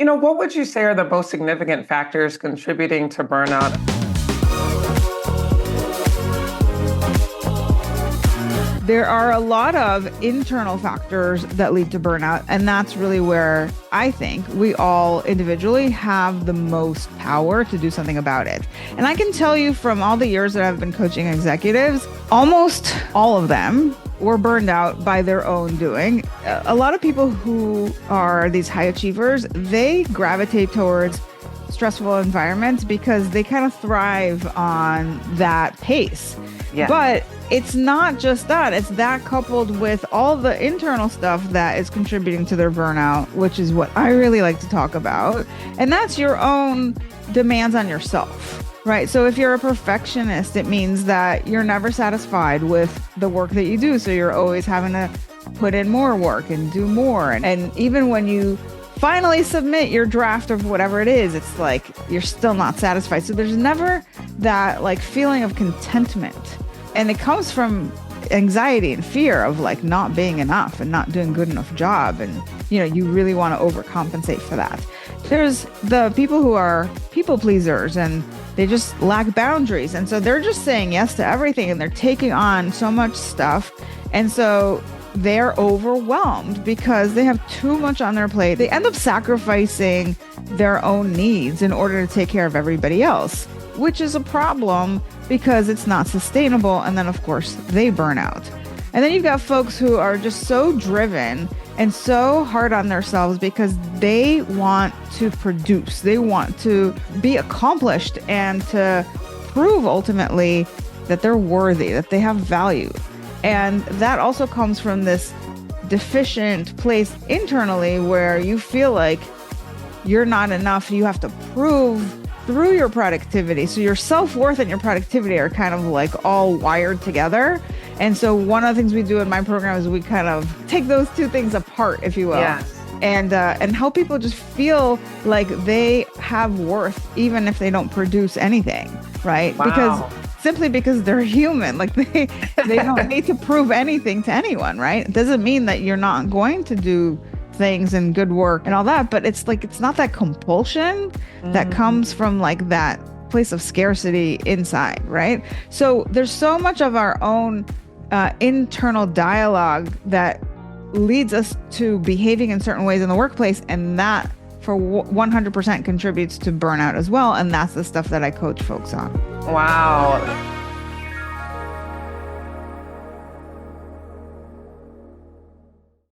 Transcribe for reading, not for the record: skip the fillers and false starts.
What would you say are the most significant factors contributing to burnout? There are a lot of internal factors that lead to burnout, and that's really where I think we all individually have the most power to do something about it. And I can tell you from all the years that I've been coaching executives, almost all of them were burned out by their own doing. A lot of people who are these high achievers, they gravitate towards stressful environments because they kind of thrive on that pace. Yeah. But it's not just that. It's that coupled with all the internal stuff that is contributing to their burnout, which is what I really like to talk about. And that's your own demands on yourself, right? So if you're a perfectionist, it means that you're never satisfied with the work that you do. So you're always having to put in more work and do more. And even when you finally submit your draft of whatever it is, it's like you're still not satisfied. So there's never that like feeling of contentment. And it comes from anxiety and fear of like not being enough and not doing a good enough job. And, you really want to overcompensate for that. There's the people who are people pleasers and they just lack boundaries. And so they're just saying yes to everything and they're taking on so much stuff. And so they're overwhelmed because they have too much on their plate. They end up sacrificing their own needs in order to take care of everybody else, which is a problem because it's not sustainable. And then, of course, they burn out. And then you've got folks who are just so driven and so hard on themselves because they want to produce. They want to be accomplished and to prove ultimately that they're worthy, that they have value. And that also comes from this deficient place internally where you feel like you're not enough. You have to prove through your productivity. So your self-worth and your productivity are kind of like all wired together. And so one of the things we do in my program is we kind of take those two things apart, if you will. Yes. And help people just feel like they have worth even if they don't produce anything, right? Wow. Simply because they're human, like they don't need to prove anything to anyone, right? It doesn't mean that you're not going to do things and good work and all that, but it's like it's not that compulsion that comes from like that place of scarcity inside, right? So there's so much of our own internal dialogue that leads us to behaving in certain ways in the workplace, and that for 100% contributes to burnout as well. And that's the stuff that I coach folks on. Wow.